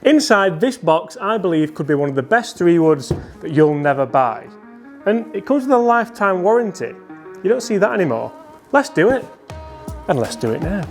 Inside this box, I believe, could be one of the best 3-woods that you'll never buy. And it comes with a lifetime warranty. You don't see that anymore. Let's do it. And let's do it now.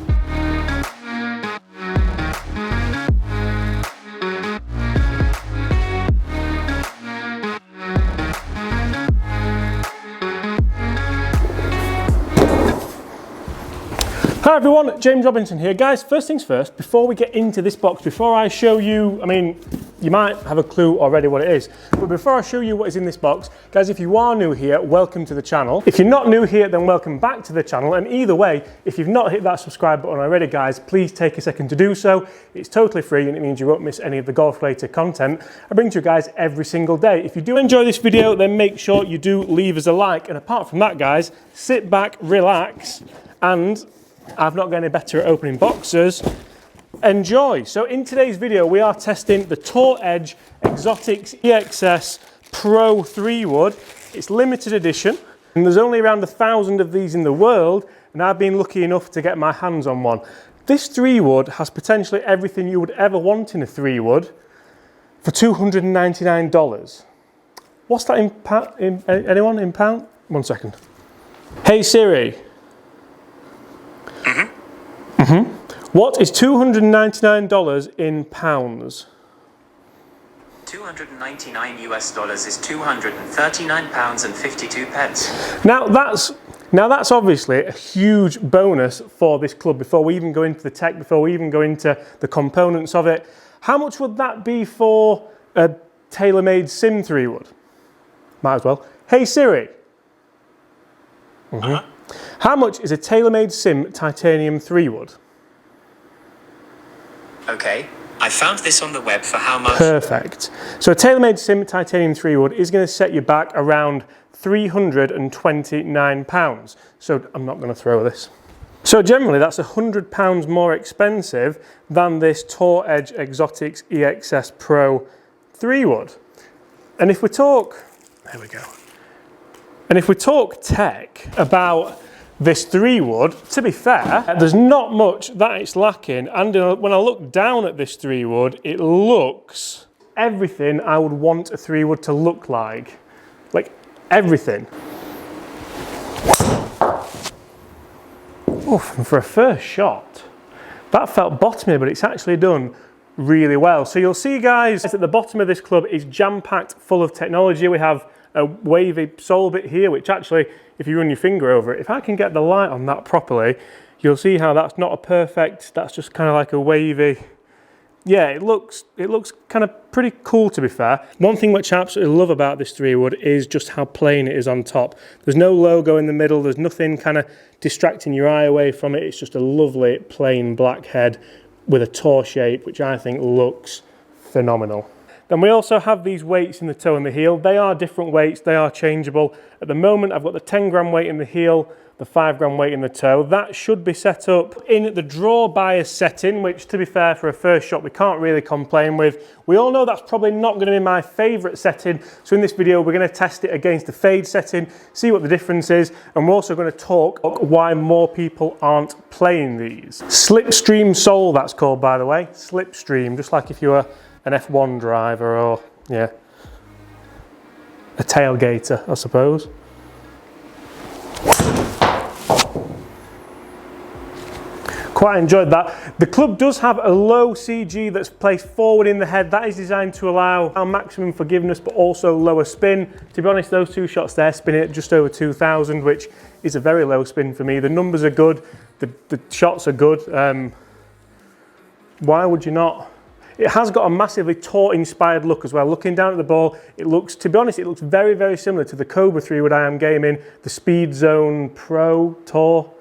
Hi everyone, James Robinson here. Guys, first things first, before we get into this box, before I show you, I mean, you might have a clue already what it is, but before I show you what is in this box, guys, if you are new here, welcome to the channel. If you're not new here, then welcome back to the channel. And either way, if you've not hit that subscribe button already, guys, please take a second to do so. It's totally free and it means you won't miss any of the golf related content I bring to you guys every single day. If you do enjoy this video, then make sure you do leave us a like. And apart from that, guys, sit back, relax, and I've not got any better at opening boxes. Enjoy. So in today's video, we are testing the Tour Edge Exotics EXS Pro 3-wood. It's limited edition, and there's only around 1,000 of these in the world, and I've been lucky enough to get my hands on one. This 3-wood has potentially everything you would ever want in a 3-wood for $299. What's that in pound? Anyone in pound? 1 second. Hey Siri. What is $299 in pounds? 299 US dollars is 239 pounds and 52 pence. Now that's obviously a huge bonus for this club before we even go into the tech, before we even go into the components of it. How much would that be for a tailor-made Sim 3-wood? Might as well. Hey Siri. How much is a tailor-made Sim titanium 3-wood? Okay, I found this on the web for how much? Perfect. So a tailor-made Sim titanium 3-wood is going to set you back around £329. So I'm not going to throw this. So generally that's £100 more expensive than this Tour Edge Exotics EXS Pro 3-wood. And if we talk, there we go. And if we talk tech about this 3-wood, to be fair, there's not much that it's lacking, and when I look down at this 3-wood, it looks everything I would want a 3-wood to look like everything. Oof, and for a first shot, that felt bottomy, but it's actually done really well. So you'll see, guys, at the bottom of this club is jam-packed full of technology. We have a wavy sole bit here, which actually, if you run your finger over it, if I can get the light on that properly, you'll see how that's not a perfect, that's just kind of like a wavy. Yeah, it looks kind of pretty cool, to be fair. One thing which I absolutely love about this 3-wood is just how plain it is on top. There's no logo in the middle, there's nothing kind of distracting your eye away from it. It's just a lovely plain black head with a Tour shape, which I think looks phenomenal. Then we also have these weights in the toe and the heel. They are different weights, they are changeable. At the moment, I've got the 10 gram weight in the heel, the 5 gram weight in the toe. That should be set up in the draw bias setting, which, to be fair, for a first shot, we can't really complain with. We all know that's probably not going to be my favorite setting. So in this video, we're going to test it against the fade setting, see what the difference is. And we're also going to talk why more people aren't playing these. Slipstream sole, that's called, by the way. Slipstream, just like if you were an F1 driver, or yeah, a tailgater, I suppose. Quite enjoyed that. The club does have a low CG that's placed forward in the head. That is designed to allow our maximum forgiveness, but also lower spin. To be honest, those 2 shots there spin at just over 2,000, which is a very low spin for me. The numbers are good, the shots are good. Why would you not? It has got a massively Tour-inspired look as well. Looking down at the ball, it looks, to be honest, it looks very, very similar to the Cobra 3-wood I am gaming, the Speed Zone Pro Tour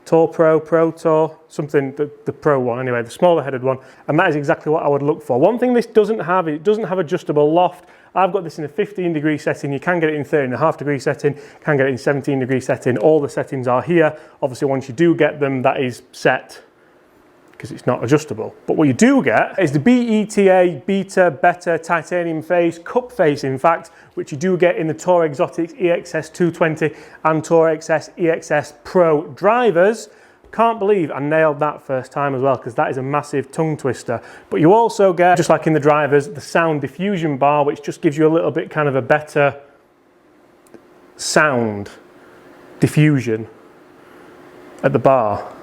Pro Tour, something, the Pro one anyway, the smaller headed one, and that is exactly what I would look for. One thing this doesn't have, it doesn't have adjustable loft. I've got this in a 15-degree setting. You can get it in 13.5-degree setting, can get it in 17-degree setting. All the settings are here. Obviously, once you do get them, that is set because it's not adjustable. But what you do get is the BETA Better Titanium Face, Cup Face in fact, which you do get in the Tour Exotics EXS 220 and Tour XS EXS Pro drivers. Can't believe I nailed that first time as well, because that is a massive tongue twister. But you also get, just like in the drivers, the sound diffusion bar, which just gives you a little bit kind of a better sound diffusion at the bar.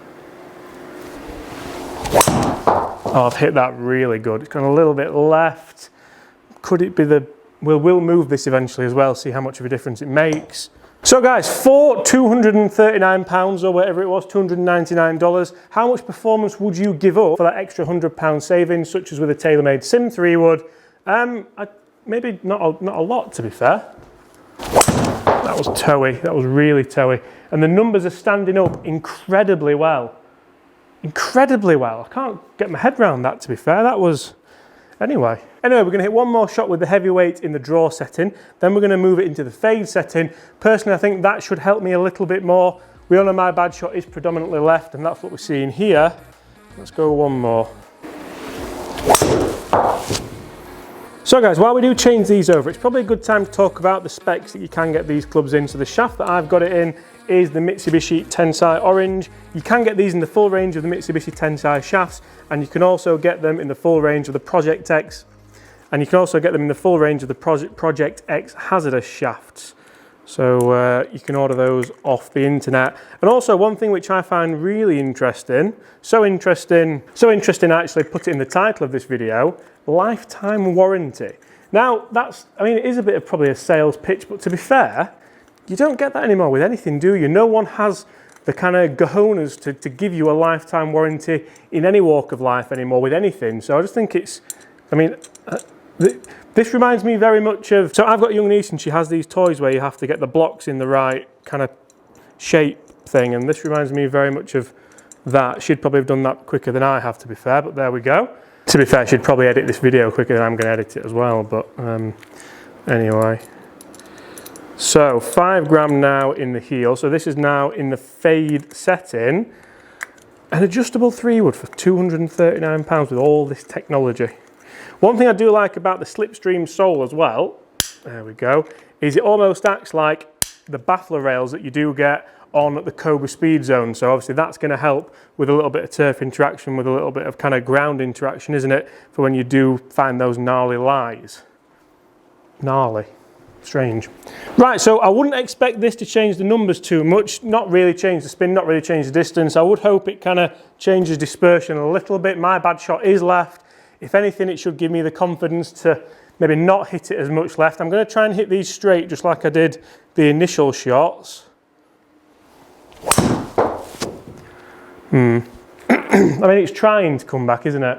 Oh, I've hit that really good. It's gone a little bit left. Could it be the... We'll move this eventually as well, see how much of a difference it makes. So guys, for £239 or whatever it was, $299, how much performance would you give up for that extra £100 savings, such as with a TaylorMade Sim 3 wood? Maybe not a lot, to be fair. That was towy, that was really towy. And the numbers are standing up incredibly well. Incredibly well. I can't get my head around that, to be fair. That was... Anyway, we're going to hit one more shot with the heavyweight in the draw setting. Then we're going to move it into the fade setting. Personally, I think that should help me a little bit more. We all know my bad shot is predominantly left, and that's what we're seeing here. Let's go one more. So guys, while we do change these over, it's probably a good time to talk about the specs that you can get these clubs in. So the shaft that I've got it in is the Mitsubishi Tensai Orange. You can get these in the full range of the Mitsubishi Tensai shafts, and you can also get them in the full range of the Project X, and you can also get them in the full range of the Project X hazardous shafts. So you can order those off the internet. And also one thing which I find really interesting, so interesting I actually put it in the title of this video, lifetime warranty. Now that's, I mean, it is a bit of probably a sales pitch, but to be fair, you don't get that anymore with anything, do you? No one has the kind of cojones to give you a lifetime warranty in any walk of life anymore with anything. So I just think it's, I mean, this reminds me very much of, so I've got a young niece and she has these toys where you have to get the blocks in the right kind of shape thing, and this reminds me very much of that. She'd probably have done that quicker than I have, to be fair, but there we go. To be fair, she'd probably edit this video quicker than I'm going to edit it as well, but anyway. So 5 gram now in the heel, so this is now in the fade setting. An adjustable 3 wood for £239 with all this technology. One thing I do like about the slipstream sole as well, there we go, is it almost acts like the baffler rails that you do get on the Cobra Speed Zone. So obviously that's going to help with a little bit of turf interaction, with a little bit of kind of ground interaction, isn't it? For when you do find those gnarly lies. Gnarly. Strange. Right, so I wouldn't expect this to change the numbers too much, not really change the spin, not really change the distance. I would hope it kind of changes dispersion a little bit. My bad shot is left. If anything, it should give me the confidence to maybe not hit it as much left. I'm going to try and hit these straight just like I did the initial shots. I mean, it's trying to come back, isn't it?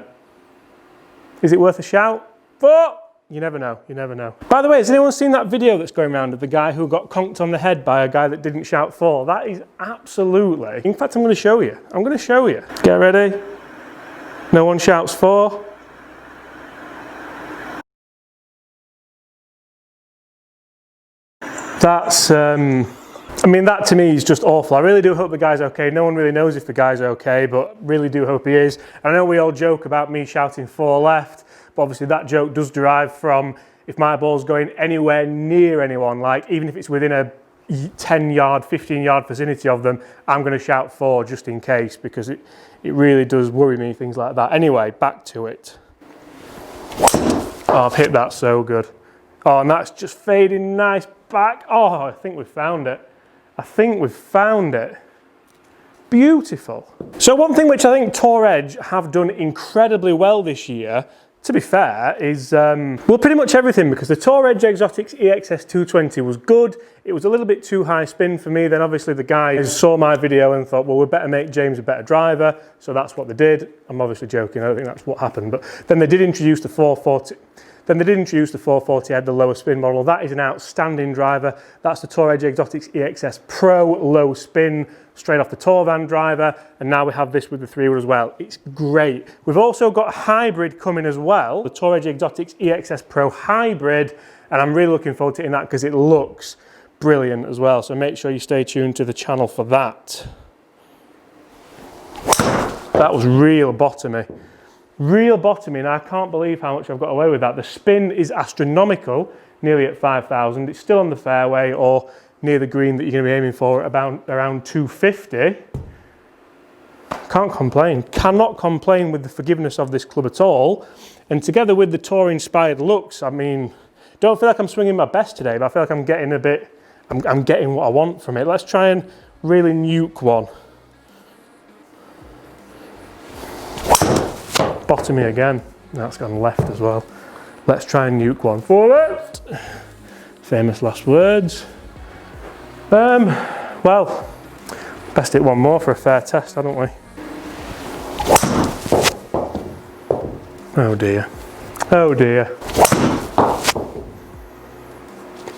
Is it worth a shout? But you never know, you never know. By the way, has anyone seen that video that's going around of the guy who got conked on the head by a guy that didn't shout 4? That is absolutely... In fact, I'm going to show you. I'm going to show you. Get ready. No one shouts 4. That's... I mean, that to me is just awful. I really do hope the guy's okay. No one really knows if the guy's okay, but really do hope he is. I know we all joke about me shouting 4 left, but obviously that joke does derive from if my ball's going anywhere near anyone, like even if it's within a 10 yard, 15 yard vicinity of them, I'm going to shout 4 just in case, because it really does worry me, things like that. Anyway, back to it. Oh, I've hit that so good. Oh, and that's just fading nice back. Oh, I think we've found it. I think we've found it. Beautiful. So one thing which I think Tour Edge have done incredibly well this year, to be fair, is well, pretty much everything, because the Tour Edge Exotics EXS 220 was good. It was a little bit too high spin for me. Then obviously the guys saw my video and thought, well, we better make James a better driver. So that's what they did. I'm obviously joking. I don't think that's what happened. But then they did introduce the 440. Then they did introduce the 440, had the lower spin model. That is an outstanding driver. That's the Tour Edge Exotics EXS Pro low spin, straight off the Tour Van driver. And now we have this with the 3 wood as well. It's great. We've also got a hybrid coming as well, the Tour Edge Exotics EXS Pro Hybrid. And I'm really looking forward to it because it looks brilliant as well. So make sure you stay tuned to the channel for that. That was real bottomy. Real bottoming, and I can't believe how much I've got away with that. The spin is astronomical, nearly at 5,000. It's still on the fairway or near the green that you're going to be aiming for at about around 250. Can't complain. Cannot complain with the forgiveness of this club at all. And together with the tour-inspired looks, I mean, don't feel like I'm swinging my best today, but I feel like I'm getting a bit, I'm getting what I want from it. Let's try and really nuke one. Bottomy again. That's gone left as well. Let's try and nuke one forward. Famous last words. Well, best hit one more for a fair test, haven't we? Oh dear. Oh dear.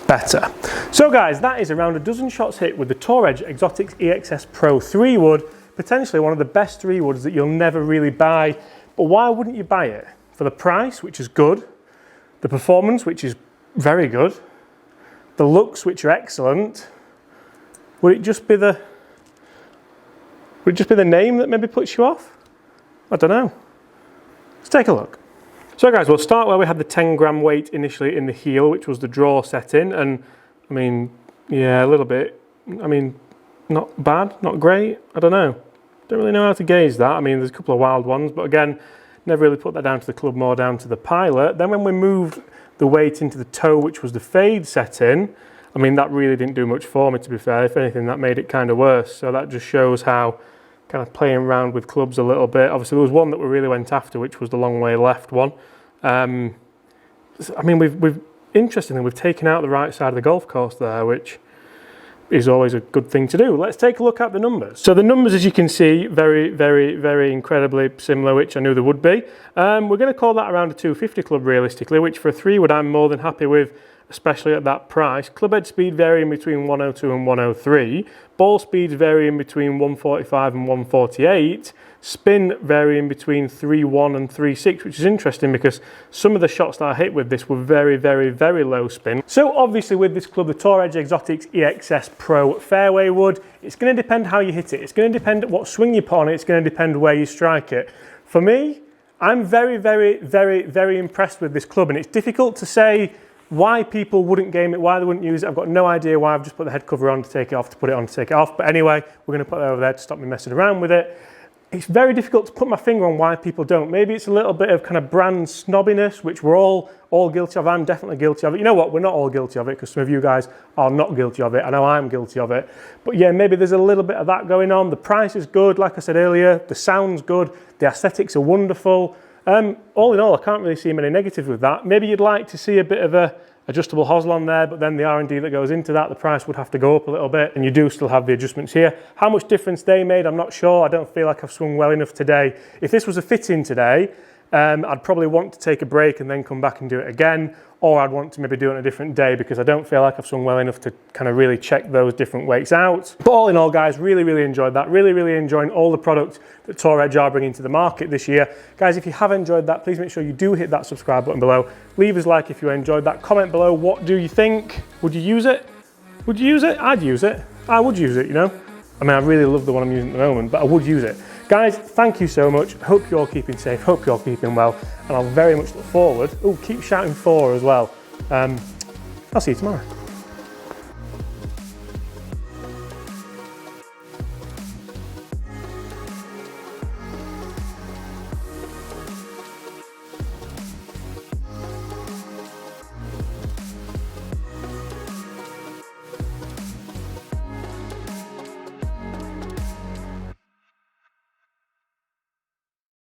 Better. So guys, that is around a dozen shots hit with the Tour Edge Exotics EXS Pro 3 wood, potentially one of the best 3 woods that you'll never really buy. But why wouldn't you buy it? For the price, which is good, the performance, which is very good, the looks, which are excellent. Would it just be the name that maybe puts you off? I don't know. Let's take a look. So guys, we'll start where we had the 10 gram weight initially in the heel, which was the draw setting, and I mean, yeah, a little bit. I mean, not bad, not great. I don't know. Don't really know how to gauge that. I mean, there's a couple of wild ones, but again, never really put that down to the club, more down to the pilot. Then when we moved the weight into the toe, which was the fade setting, I mean, that really didn't do much for me, to be fair. If anything, that made it kind of worse. So that just shows how kind of playing around with clubs a little bit. Obviously, there was one that we really went after, which was the long way left one. I mean, we've interestingly, we've taken out the right side of the golf course there, which is always a good thing to do. Let's take a look at the numbers. So the numbers, as you can see, very, very, very incredibly similar, which I knew there would be. We're going to call that around a 250 club realistically, which for a 3 wood I'm more than happy with, especially at that price. Club head speed varying between 102 and 103. Ball speeds varying between 145 and 148. Spin varying between 3.1 and 3.6, which is interesting because some of the shots that I hit with this were very, very, very low spin. So obviously with this club, the Tour Edge Exotics EXS Pro fairway wood, it's going to depend how you hit it. It's going to depend what swing you put on it. It's going to depend where you strike it. For me, I'm very, very, very, very impressed with this club, and it's difficult to say why people wouldn't game it, why they wouldn't use it. I've got no idea why. I've just put the head cover on to take it off, to put it on to take it off. But anyway, we're going to put that over there to stop me messing around with it. It's very difficult to put my finger on why people don't. Maybe it's a little bit of kind of brand snobbiness, which we're all guilty of. I'm definitely guilty of it. You know what? We're not all guilty of it because some of you guys are not guilty of it. I know I'm guilty of it. But yeah, maybe there's a little bit of that going on. The price is good, like I said earlier. The sound's good. The aesthetics are wonderful. All in all, I can't really see many negatives with that. Maybe you'd like to see a bit of a adjustable hosel on there, but then the R&D that goes into that, the price would have to go up a little bit, and you do still have the adjustments here. How much difference they made, I'm not sure. I don't feel like I've swung well enough today. If this was a fit-in today, I'd probably want to take a break and then come back and do it again, or I'd want to maybe do it on a different day because I don't feel like I've swung well enough to kind of really check those different weights out. But all in all, guys, really, really enjoyed that. Really, really enjoying all the product that Tour Edge are bringing to the market this year. Guys, if you have enjoyed that, please make sure you do hit that subscribe button below. Leave us a like if you enjoyed that. Comment below, what do you think? Would you use it? Would you use it? I'd use it. I would use it, you know? I mean, I really love the one I'm using at the moment, but I would use it. Guys, thank you so much. Hope you're all keeping safe. Hope you're all keeping well. And I'll very much look forward. Oh, keep shouting 4 as well. I'll see you tomorrow.